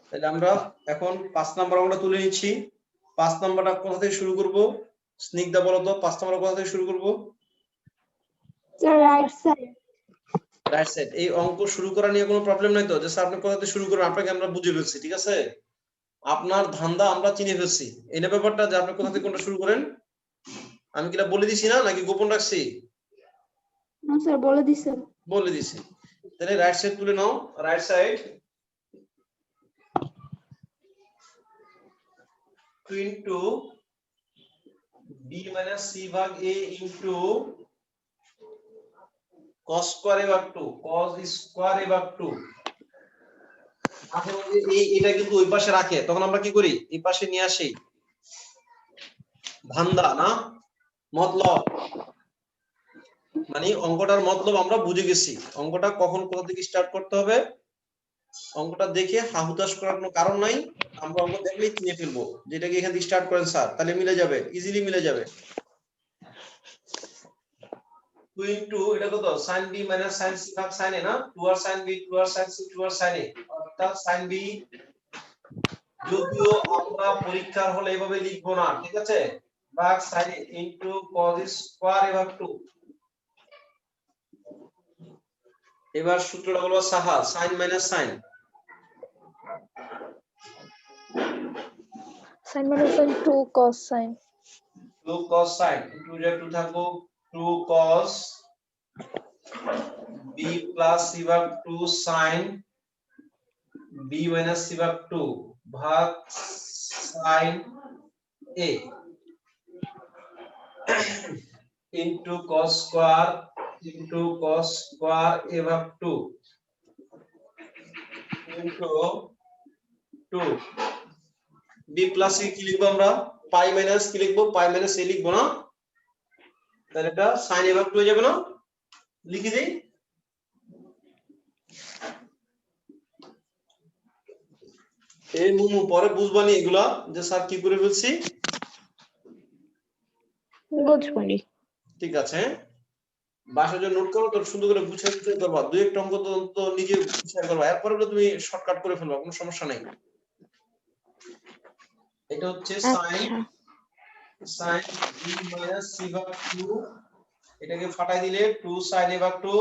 তাহলে আমরা এখন 5 নাম্বার অঙ্কটা তুলে নিচ্ছি। 5 নাম্বারটা কোথা থেকে শুরু করব? স্নিগ্ধা বলো তো 5 নাম্বার কোথা থেকে শুরু করব? Right side. Right side. এই অঙ্ক শুরু করা নিয়ে কোনো প্রবলেম নাই তো? যে স্যার আপনি কোথা থেকে শুরু করবেন আপনাকে আমরা বুঝিয়ে ফেলছি, ঠিক আছে? আপনার ধান্দা আমরা চিনে ফেলছি। এই না ব্যাপারটা যে আপনি কোথা থেকে কোনটা শুরু করেন? আমি কি এটা বলে দিছি না নাকি গোপন রাখছি? না স্যার বলে দিছেন। বলে দিছি। তাহলে রাইট সাইড তুলে নাও। Right side 2 into b minus c भाग a into cos square a भाग 2 cos square a भाग 2। এখন এটা কিন্তু ওই পাশে রাখে তখন আমরা কি করি? এই পাশে নিয়ে আসি। ধান্দা না মতলব, মানে অঙ্কটার মতলব আমরা বুঝে গেছি। অঙ্কটা কখন কোথা থেকে স্টার্ট করতে হবে অঙ্কটা দেখে হাহুতাশ করার কোনো কারণ নাই। আমরা অঙ্ক দেখলেই চিনে ফেলবো যেটাকে এখান থেকে স্টার্ট করেন স্যার, তাহলে মিলে যাবে, ইজিলি মিলে যাবে। 2 into এটা কত sin b minus sin c ভাগ sin a না, 2 আর sin b 2 R sin c 2 R sin a, অর্থাৎ sin b যদিও আমরা পরীক্ষার হলে এভাবে লিখবো না, ঠিক আছে, ভাগ sin a into cos square a ভাগ 2। এবার সূত্রটা বলবো Saha, sin minus sin sin minus sin 2 cos sin 2 cos sin 2 যা 2 থাকবো 2 cos b plus c ভাগ 2 sin b minus c ভাগ 2 ভাগ sin a into cos square a ভাগ 2 into 2 b plus c কি লিখবো আমরা? পাই মাইনাস কি লিখবো? পাই মাইনাস a লিখবো না? তাহলে এটা sin a ভাগ 2 হয়ে যাবে না? লিখে দেই। এই মুমু পরে বুঝবানি এগুলা যে স্যার কি করে ফেলছি। বুঝবানি। ঠিক আছে, বাসায় যে নোট করো তো সুন্দর করে গুছিয়ে গুছিয়ে করবা, দুই একটা অঙ্ক তো নিজে গুছিয়ে করবা, এরপরে তুমি শর্টকাট করে ফেলবা, কোনো সমস্যা নাই। এটা হচ্ছে sin b minus c ভাগ 2, এটাকে ফাটাই দিলে 2 sin a ভাগ 2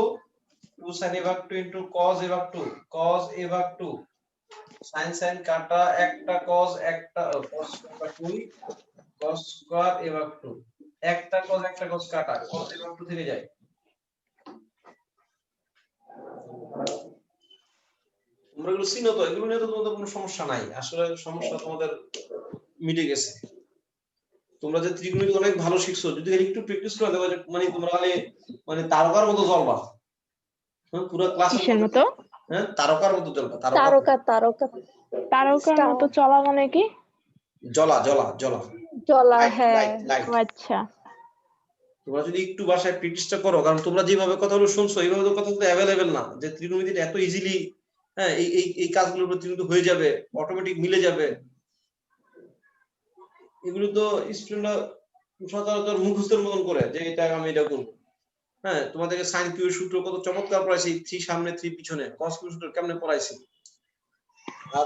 2 sin a ভাগ 2 into cos a ভাগ 2 cos a ভাগ 2 sin sin কাটা একটা cos একটা cos কাটা 2 cos square a ভাগ 2 একটা cos কাটা cos a ভাগ 2 থেকে যায়। তোমরা এগুলো চিনো তো, এগুলো নিয়ে তো তোমাদের কোনো সমস্যা নাই, আসলে সমস্যা তোমাদের মিটে গেছে। তোমরা যে ত্রিকোণমিতি অনেক ভালো শিখছো, যদি একটু প্র্যাকটিস করে দেবো মানে তোমরা মানে তারকার মতো জ্বলবা। হ্যাঁ পুরো ক্লাসের মতো, হ্যাঁ তারকার মতো জ্বলবা। তারকার মতো চলা মানে কি? জ্বলা জ্বলা জ্বলা জ্বলা, হ্যাঁ আচ্ছা। তোমরা যদি একটু বাসায় প্র্যাকটিসটা করো, কারণ তোমরা যেভাবে কথাগুলো শুনছো এইভাবে তো কথা তো অ্যাভেলেবেল না যে ত্রিকোণমিতিটা এত ইজিলি, হ্যাঁ এই এই এই কাজগুলোর প্রতি কিন্তু হয়ে যাবে, অটোমেটিক মিলে যাবে। এগুলো তো স্টুডেন্টরা সচরাচর মুখস্থের মতন করে যে এটা আমি এটা করবো। হ্যাঁ তোমাদেরকে সাইন কিউ এর সূত্র কত চমৎকার পড়াইছি, 3 সামনে 3 পিছনে, কস কিউ সূত্র কেমনে পড়াইছি, আর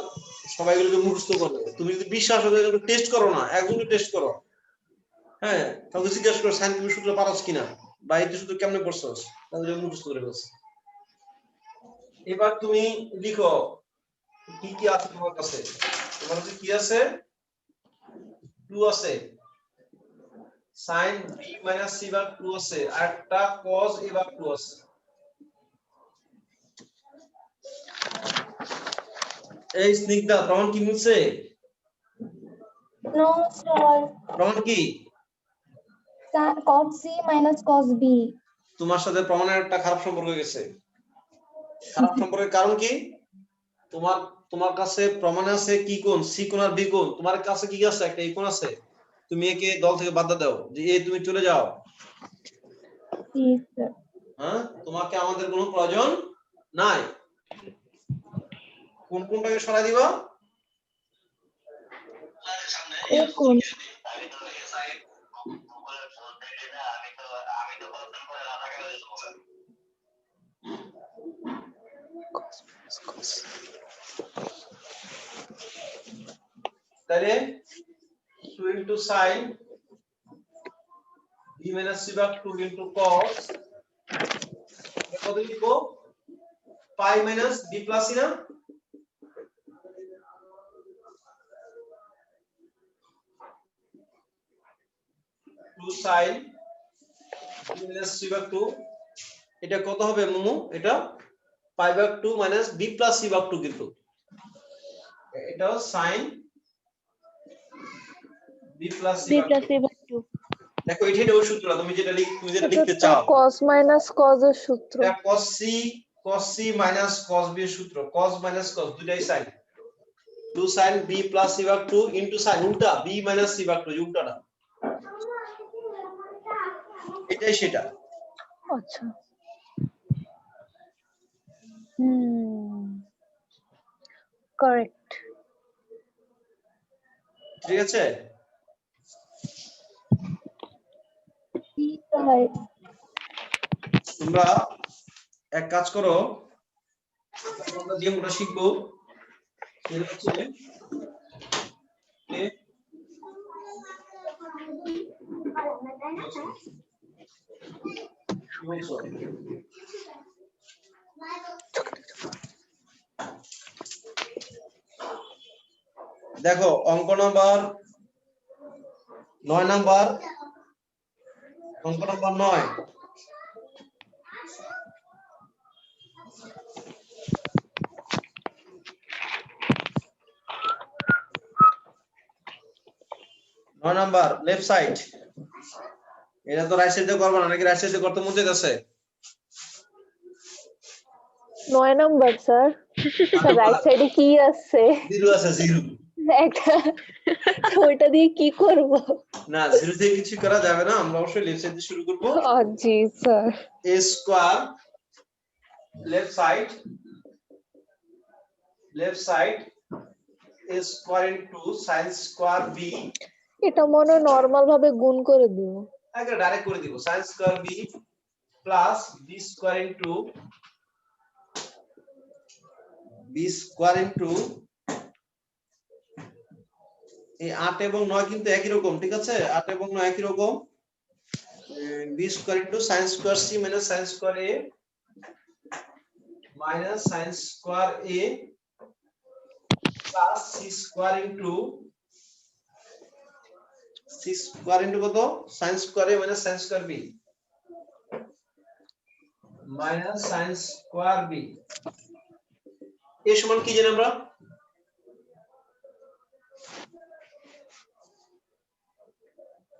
সবাই এগুলোকে মুখস্থ করবে। তুমি যদি বিশ্বাস হয় তাহলে টেস্ট করো না, একজনকে টেস্ট করো, হ্যাঁ কাউকে জিজ্ঞাসা করো সাইন কিউ সূত্র পারোস কিনা বা এই সূত্র কেমনে পড়ছস, তাহলে মুখস্থ করে ফেলছ। এবার তুমি লিখো কি কি আছে তোমার কাছে। তোমার কাছে কি আছে? 2 আছে, sin b minus c ভাগ 2 আছে, আর একটা cos a ভাগ 2 আছে। এই স্নিগ্ধা প্রমাণ কি মিলছে? নো স্যার, প্রমাণ কি? cos c minus cos b। তোমার সাথে প্রমাণের একটা খারাপ সম্পর্ক হয়ে গেছে। খারাপ সম্পর্কের কারণ কি? তোমার তোমার কাছে প্রমাণ আছে কি কোণ, সি কোণ আর বি কোণ, তোমার কাছে কি আছে? একটা এই কোণ আছে। তুমি একে দল থেকে বাদ দাও যে এই তুমি চলে যাও। হ্যাঁ তোমাকে আমাদের কোনো প্রয়োজন নাই। কোন কোণটাকে সরাই দিবা? এই কোণ তাহলে 2 into sin b minus c ভাগ 2 into cos কত লিখব pi minus b plus c না 2 sin b minus c ভাগ 2 এটা কত হবে মোমো এটা pi ভাগ 2 minus b plus c ভাগ 2 কিন্তু এটা sin b plus c ভাগ 2 দেখো এটাই ওই সূত্রটা তুমি যেটা লিখতে চাও cos minus cos এর সূত্র এটা cos c minus cos b এর সূত্র cos minus cos দুটাই sin 2 sin b plus c ভাগ 2 into sin উল্টা b minus c ভাগ 2 উল্টাটা এটাই সেটা আচ্ছা কারেক্ট ঠিক আছে তোমরা এক কাজ করো আমরা যে আমরা শিখবো সেটা হচ্ছে দেখো অঙ্ক নাম্বার 9 নাম্বার অঙ্ক নাম্বার 9 9 নাম্বার লেফট সাইড এটা তো রাইট সাইডে করব না নাকি রাইট সাইডে করতে মন চাইতেছে 9 নাম্বার স্যার রাইট সাইডে কি আছে জিরো আছে জিরো একটা ওইটা দিয়ে কি করব না জিরো দিয়ে কিছু করা যাবে না আমরা অবশ্যই লেফট সাইড দিয়ে শুরু করব জি sir a square left side a square into sin square b এটা মনে নরমাল ভাবে গুণ করে দিও আগে ডাইরেক্ট করে দিব sin square b plus b square into এই 8 এবং 9 কিন্তু একই রকম ঠিক আছে 8 এবং 9 একই রকম b square into sin square c minus sin square a minus sin square a plus c square into কত sin square a minus sin square b minus sin square b এ সমান কি জানি আমরা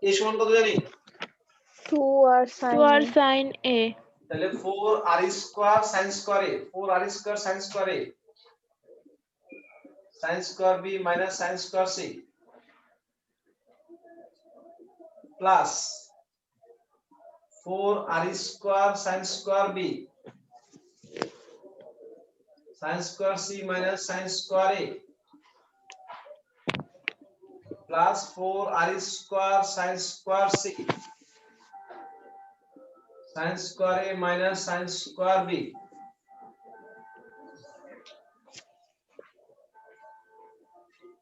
এ সমান কত জানি 2 আর sin a তাহলে 4 r square sin square a 4 r square sin square a sin square b minus sin square c plus 4 r square sin square b sin square c minus sin square a plus 4 r square sin square c sin square a minus sin square b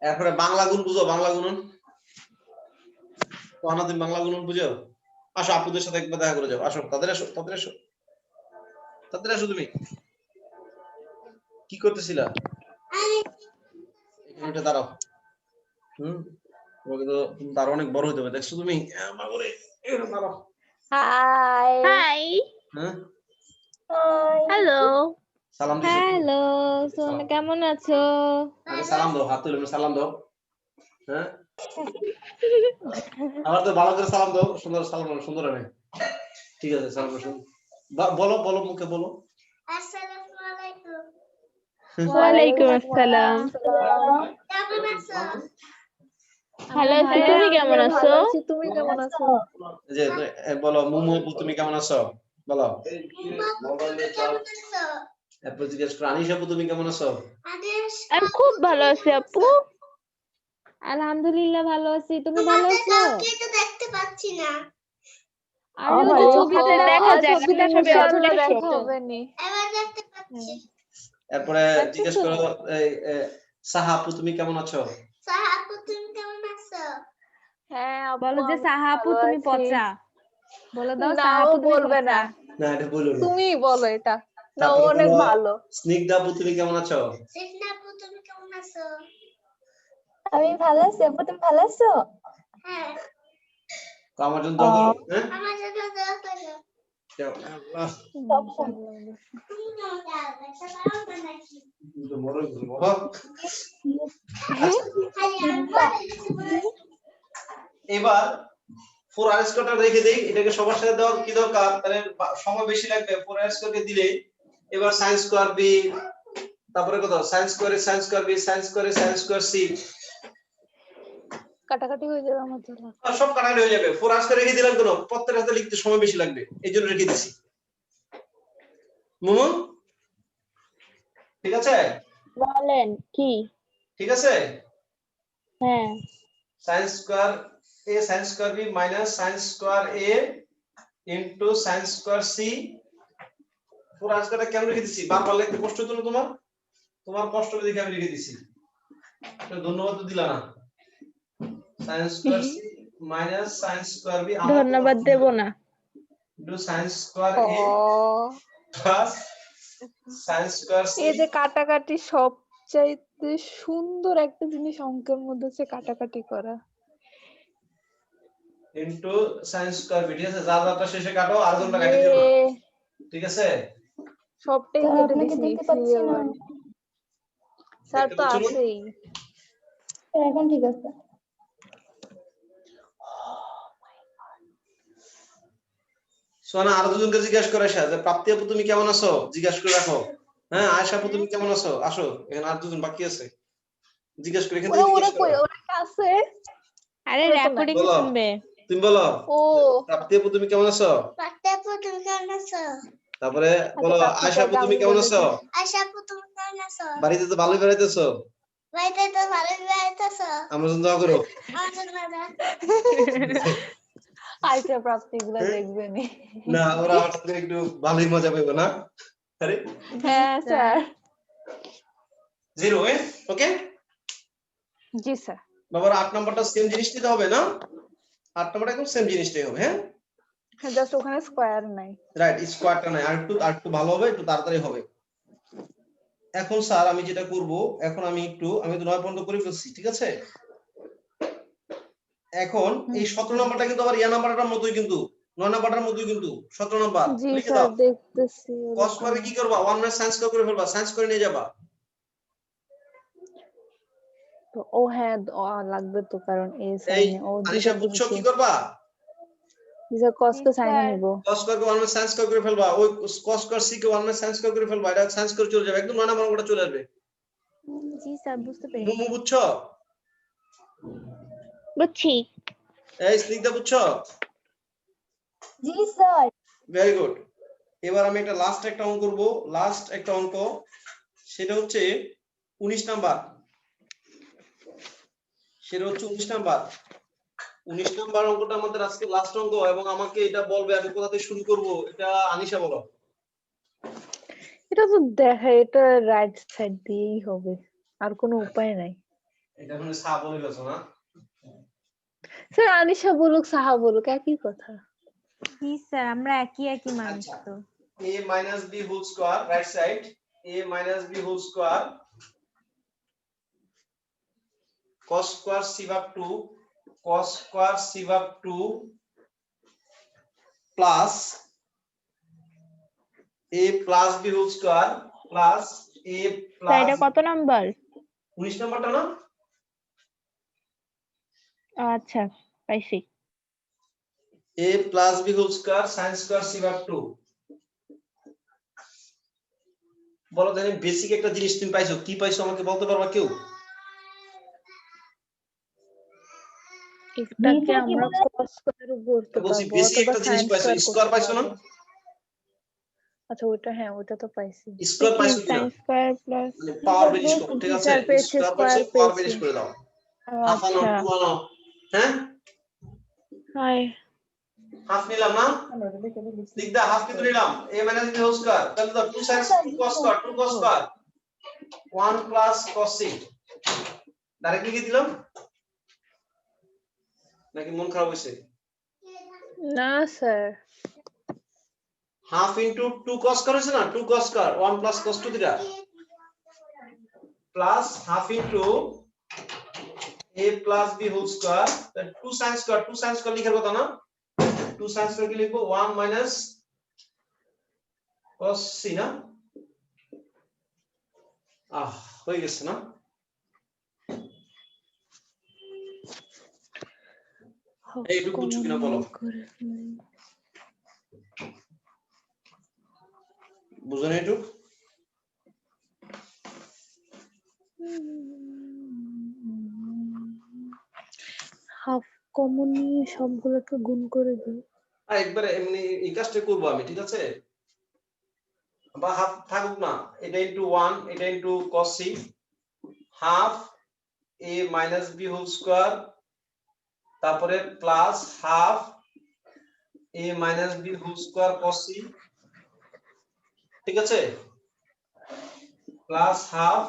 এরপরে বাংলা গুণ বুঝো বাংলা গুণন তো তুমি বাংলা গুণন বুঝো আসো আপুদের সাথে একবার দেখা করে যাও আসো তাদের আসো তুমি কি করতেছিলা এখানে দাঁড়াও তোমাকে তো তার অনেক বড় হতে হবে দেখছো তুমি বাবারে এখানে দাঁড়াও হাই hi হ্যাঁ hello সালাম দিছো হ্যালো সোনা কেমন আছো আগে সালাম দাও হাত তুলে সালাম দাও হ্যাঁ আবার তো ভালো করে সালাম দাও সুন্দর সালাম সুন্দর হবে ঠিক আছে সালাম বলো মুখে বলো আসসালামু আলাইকুম ওয়ালাইকুম আসসালাম ভালো আছি তুমি কেমন আছো তুমি কেমন আছো যে বলো মুমু তুমি কেমন আছো বলো এরপর জিজ্ঞেস করো আনিশা আপু তুমি কেমন আছো আমি খুব ভালো আছি আপু আলহামদুলিল্লাহ ভালো আছি তুমি ভালো আছো কাউকে তো দেখতে পাচ্ছি না আরে ওই ছবিতে দেখা যায় ছবিতে ছবি অনেক দেখা ছোট। হবে নি এবার দেখতে পাচ্ছি এরপরে জিজ্ঞেস করো সাহা আপু তুমি কেমন আছো সাহাবু তুমি কেমন আছো? হ্যাঁ আপু বলো যে আমি সাহাপু ভালো তুমি আছি। পচা। বলে দাও না, সাহাপু ও তুমি বলবে পচা। না। না এটা বলো না। তুমিই বলো এটা। না, ও তারপরে অনেক বলো, ভালো। স্নিগ্ধা আপু তুমি কেমন আছো? সিফনাপু তুমি কেমন আছো? আমি ভালো আছি আপু, তুমি ভালো আছো? হ্যাঁ, তো আমার জন্য দোয়া করো, হ্যাঁ? আমার জন্য দোয়া করো। যাও, আল্লাহ, তুমি কেমন আছো? সালাম বানাইছি। তুমি তো বড়ই ভালো, বাবা। আচ্ছা, খালি আব্বা কিছু বলে। এবার 4r স্কয়ারটা রেখে দেই, এটাকে সবার সাথে দেওয়ার কি দরকার, তাহলে সময় বেশি লাগবে। 4r স্কয়ারকে দিলে এবার sin স্কয়ার b, তারপরে কত sin স্কয়ারে sin square b, sin স্কয়ারে sin square c, কাটাকাটি হয়ে যাবে আমার জন্য। আর সব কাটাকাটি হয়ে যাবে। 4r স্কয়ার রেখে দিলাম কেন, প্রত্যেকটা সাথে লিখতে সময় বেশি লাগবে, এইজন্য রেখে দিছি। মুমুন ঠিক আছে? বলেন কি? ঠিক আছে? হ্যাঁ sin square a sin square b minus sin square a into sin square c। 4r স্কয়ারটা কেন রেখে দিছি? বারবার লিখতে কষ্ট হতো না তোমার? তোমার কষ্ট দেখে আমি লিখে দিছি। তো ধন্যবাদ তো দিলা না। sin square c minus sin square b ধন্যবাদ দেব না। ইনটু sin স্কয়ার ও a plus sin square c এই যে কাটাকাটি সবচাইতে সুন্দর একটা জিনিস অঙ্কের মধ্যে হচ্ছে কাটাকাটি করা। Into sin square b। ঠিক আছে, যা যাটা শেষে কাটো, আর কোনটা কাটি দিও না। ইয়ে, ঠিক আছে? সবটাই কেটে দিছি সিরিয়াল। স্যার দেখতে তো পাচ্ছ না? আছেই। এখন ঠিক আছে। সোনা আর দুজনকে জিজ্ঞাসা করে আসা যে প্রাপ্তি আপু তুমি কেমন আছো, জিজ্ঞাসা করে রাখো। হ্যাঁ আয়েশা আপু তুমি কেমন আছো, আসো, এখানে আর দুজন বাকি আছে, জিজ্ঞাসা করে, এখান ওরা থেকে ওরা জিজ্ঞাসা কই, করো। ওরা কি আছে? আরে ওরা তো নাই। রেকর্ডিং বলো, শুনবে। তুমি বলো ও প্রাপ্তি আপু তুমি কেমন আছো, পাত্তাপু তুমি কেমন আছো? তারপরে বলো আচ্ছা প্রাপ্তি আয়েশা আপু কয়টা তুমি আমি কেমন বলে আছো, দিই। আশাপু তুমি কেমন আছো? বাড়িতে তো ভালোই বেড়াইতেছো, বাড়িতে তো ভালো বেড়াইতেছো? আমার জন্য দোয়া করো। আমার জন্য না। আচ্ছা প্রাপ্তি গুলা হ্যাঁ? দেখবেনি। না ওরা আমার সাথে একটু ভালোই মজা পাইবো না? আরে হ্যাঁ স্যার। 0 ওকে জি স্যার। বাবার 8 নাম্বারটা সেম জিনিসটাই তো হবে না? 8 নাম্বারটা একদম সেম জিনিসটাই হবে, হ্যাঁ হ্যাঁ জাস্ট ওখানে স্কয়ার নাই। রাইট, স্কোয়ারটা নাই, আর একটু ভালো হবে, একটু তাড়াতাড়ি হবে। এখন স্যার আমি যেটা করব, এখন আমি তো 9 পর্যন্ত করে ফেলছি, ঠিক আছে? এখন এই 17 নাম্বারটা কিন্তু আবার ইয়া নাম্বারটার মতোই, কিন্তু 9 নাম্বারটার মতোই, কিন্তু 17 নাম্বার জি লিখে স্যার দাও। দেখতেছি। কস করবে কি করবা, 1 মাইনাস সাইন্স করে ফেলবা, সাইন্স করে নিয়ে যাবা। তো ও হ্যাঁ লাগবে তো, কারণ এ এই সাইনে ও আনিশা বুঝছো কি করবা? স্যার কষ্ট সাইনে নিব। কস করবে 1 মাইনাস সাইন্স করে ফেলবা, ওই কস কর সি কে 1 মাইনাস সাইন্স করে ফেলবা, এটা সাইন্স করে চলে যাবে, একদম 9 নাম্বার অঙ্কটা চলে আসবে। জি স্যার বুঝতে পেরেছি। মুমু বুঝছো? বুঝছি। এই স্নিগ্ধা বুঝছো? জি স্যার। Very good. এবার আমি লাস্ট একটা অঙ্ক করব, লাস্ট একটা অঙ্ক, সেটা হচ্ছে 19 নাম্বার, সেটা হচ্ছে 19 নাম্বার। 19 নাম্বার অঙ্কটা আমাদের আজকে লাস্ট অঙ্ক, এবং আমাকে এটা বলবে আমি কোথা থেকে শুরু করব, এটা আনিশা বলো। এটা তো দেখা, এটা রাইট সাইড দিয়েই হবে, আর কোনো উপায় নাই। এটা মানে সা বলে গেছো না? স্যার আনিশা বলুক সাহা বলুক একই কথা। জি স্যার আমরা একই মানুষ আচ্ছা, তো। a minus b whole square, right side, a minus b whole square cos square c ভাগ 2 cos square c ভাগ 2 plus a plus b whole square plus a sir এটা plus কত নাম্বার? 19 নাম্বারটা না? আচ্ছা পাইছি। a plus b whole square sin square c ভাগ 2। বলো জানি বেসিক একটা জিনিস তুমি পাইছো, কি পাইছো আমাকে বলতে পারবা কেউ? এটাকে আমরা cos স্কয়ারও করতে বলছি পারবো বেসিক অথবা একটা জিনিস sin পাইছো, স্কয়ার স্কয়ার করতে পাইছো না? পারবো। আচ্ছা ওটা, হ্যাঁ ওটা তো পাইছি। স্কয়ার পাইছো কিনা? sin স্কয়ার প্লাস মানে পাওয়ার বেরিশ করো, ঠিক আছে? স্যার পেয়েছি, স্কয়ার পাইছো, স্কয়ার পাওয়ার পেয়েছি। বেরিশ করে দাও। হাফ আনো, আচ্ছা 2 আনো, হ্যাঁ হাই হাফ নিলাম না? লিখ দা হাফ কিন্তু নিলাম, a minus b whole square, তাহলে দাও 2 sin 2 cos square 2 cos square 1 plus cos c direct লিখে দিলাম নাকি মন খারাপ হয়েছে? না sir, half into 2 cos square হয়েছে না, 2 cos square 1 plus cos 2 theta plus half into a plus b whole square 2 sin square লিখার কথা না, 2 sin স্কয়ার কি লিখবো 1 মাইনাস cos c না, হয়ে গেছে না? এইটুকু বুঝছো কিনা বলো? বুঝো না এইটুকু? হাফ কমন নিয়ে সবগুলোকে গুণ করে দিই। একবারে এমনি এই কাজটা করবো আমি, ঠিক আছে? বা হাফ থাকুক না, এটা ইনটু 1 এটা into cos c half a minus b whole square তারপরে plus half a minus b whole square cos c, ঠিক আছে? Plus half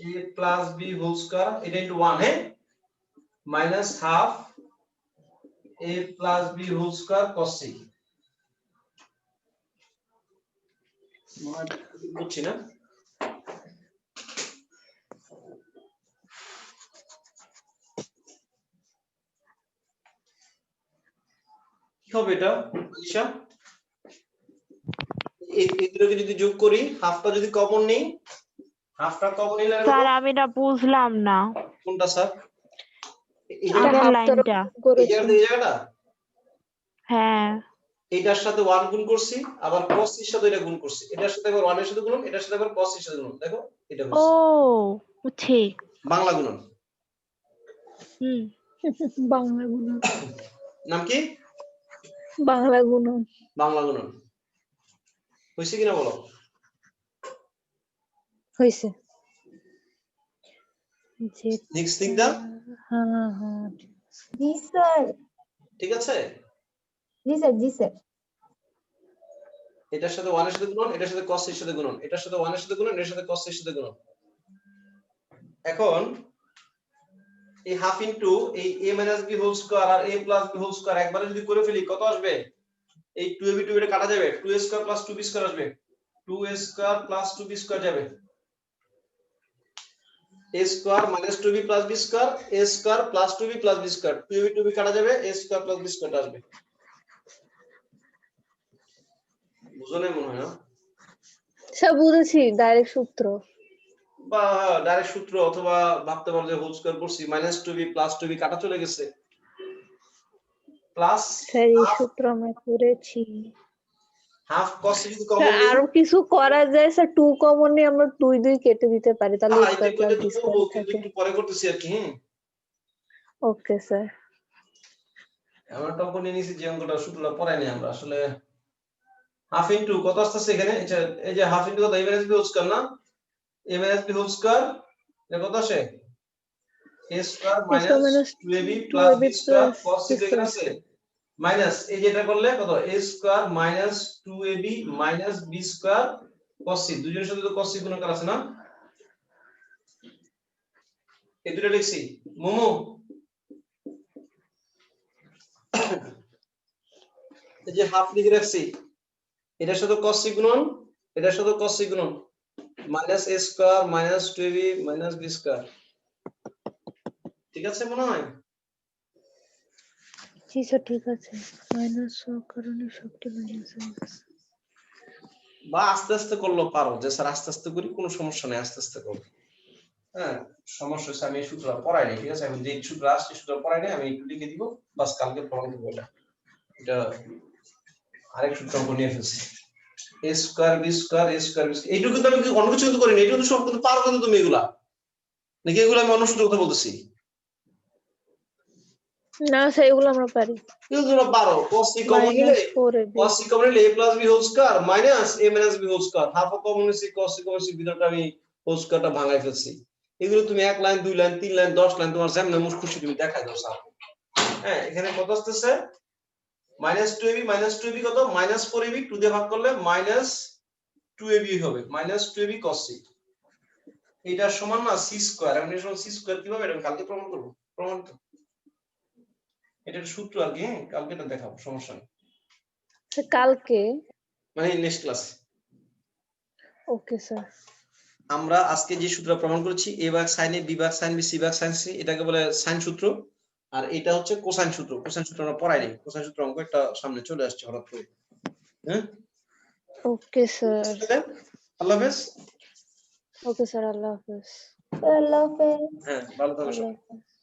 a plus b whole square এটা ইনটু 1 হ্যাঁ minus half a plus b whole square cos c। বুঝছি না? কি হবে এটা আলিশা? এই দুটোকে যদি যোগ করি হাফটা যদি কমন নেই, হাফটা কমন নিলে স্যার আমি এটা বুঝলাম না, কোনটা স্যার? এই এটা আগের হাফ লাইনটা। এই জায়গাটা হ্যাঁ এইটার সাথে 1 গুণ করছি আবার cos এর সাথে এটা গুণ করছি, এটার সাথে আবার 1 এর সাথে গুণন, এটার সাথে আবার cos এর সাথে গুণন, দেখো এটা ও করছি বুঝছি। বাংলা গুণন। বাংলা গুণন, নাম কি? বাংলা গুণন। বাংলা গুণন হইছে কিনা বলো? হয়েছে। নেক্সট থিং দা হ্যাঁ হ্যাঁ জি স্যার। ঠিক আছে? জি স্যার, জি স্যার। এটার সাথে 1 এর সাথে গুণন, এটার সাথে cos এর সাথে গুণন, এটার সাথে 1 এর সাথে গুণন, এর সাথে cos এর সাথে গুণন। এখন এই হাফ ইনটু এই a minus b whole square আর a plus b whole square একবারে যদি করে ফেলি কত আসবে? এই 2ab 2 এটা কাটা যাবে, 2a square plus 2b square আসবে, 2a square plus 2b square যাবে, a square minus 2b plus b square, a square plus 2b plus b square, 2ab 2b কাটা যাবে, a square plus b square আসবে। বুঝো না মনে হয় না? সব বুঝেছি, ডাইরেক্ট সূত্র। বা ডাইরেক্ট সূত্র অথবা ভাবতে পারো যে হোল স্কয়ার করছি, মাইনাস 2b প্লাস 2b কাটা চলে গেছে, প্লাস স্যার এই সূত্র আমরা করেছি। হাফ cos যদি স্যার কমন নেই আরো কিছু করা যায় স্যার, 2 কমন নিয়ে আমরা 2 2 কেটে দিতে পারি, তাহলে এটা স্কয়ার প্লাস করলে বি তো করবো, স্কয়ার কিন্তু থাকে। একটু পরে করতেছি আর কি। Okay sir. আমরা টপ নিয়ে নিয়েছি যে অঙ্কটা সূত্রটা পড়াই নাই আমরা আসলে। হাফ ইনটু কত আসছে এখানে, এই যে হাফ ইনটু কত a minus b whole square না, a minus b whole square এটা কত আসে a square minus 2ab plus b square cos c এখানে আছে মাইনাস এই যেটা করলে কত a square minus 2ab minus b square cos c, দুইজনের সাথে তো cos c গুণাকার আছে না, এই দুটো লিখছি। মোমো এই যে হাফ লিখে রাখছি, এটার সাথে cos c গুণন, এটার সাথে cos c গুণন, minus a square minus 2ab minus b square, ঠিক আছে মনে হয়? জি স্যার ঠিক আছে। মাইনাস কারণে সবটি মাইনাস হয়ে গেছে। বা আস্তে আস্তে করলেও পারো, যে স্যার আস্তে আস্তে করি কোনো সমস্যা নেই, আস্তে আস্তে করো। হ্যাঁ সমস্যা হচ্ছে আমি এই সূত্রটা পড়াই নাই, ঠিক আছে? আমি যে সূত্র আসছে সূত্র পড়াই নাই, আমি একটু লিখে দিব বাস, কালকে প্রমাণ করবো। এটা আরেক সূত্র অঙ্ক নিয়ে ফেলছি, a square b square a square b, এইটুকু কিন্তু আমি অন্য কিছু কিন্তু করিনি, এইটুকু সব কিন্তু পারো কিন্তু তুমি এগুলা, নাকি এগুলো আমি অন্য সূত্রের কথা বলতেছি? না স্যার এগুলো আমরা পারি। এগুলো তোমরা পারো। cos c কমন নিলে -4ab cos c কমন নিলে a plus b whole square minus a minus b whole square, half common নিছি cos c কমন নিছি, ভিতরটা আমি হোল স্কয়ারটা ভাঙাই ফেলছি। এগুলো তুমি 1 লাইন 2 লাইন 3 লাইন 10 লাইন তোমার যেমন মুখ খুশি তুমি দেখাই দাও স্যার। হ্যাঁ এখানে কত আসছে মাইনাস 2ab কত মাইনাস 4ab 2 দিয়ে ভাগ করলে মাইনাস 2ab হবে, মাইনাস 2ab cos c, এটা সমান না সি স্কয়ার। আমি সমান সি স্কয়ার কিভাবে এটা আমি কালকে প্রমাণ করব। প্রমাণিত। এটা একটা সূত্র আর কি, হ্যাঁ কালকে এটা দেখাবো, সমস্যা নেই। কালকে? মানে নেক্সট ক্লাস। Okay sir. আমরা আজকে যে সূত্র প্রমাণ করেছি a ভাগ sin a b ভাগ sin b c ভাগ sin c, এটাকে বলে সাইন সূত্র। আর এটা হচ্ছে কোসাইন সূত্র। কোসাইন সূত্র আমরা পড়াইনি, কোসাইন সূত্র অঙ্ক একটা সামনে চলে আসছে হঠাৎ করে। হ্যাঁ ওকে স্যার। আল্লাহ হাফেজ। ওকে স্যার, আল্লাহ হাফেজ। Allah Hafiz. হ্যাঁ ভালো থাকো সবাই। আল্লাহ হাফেজ।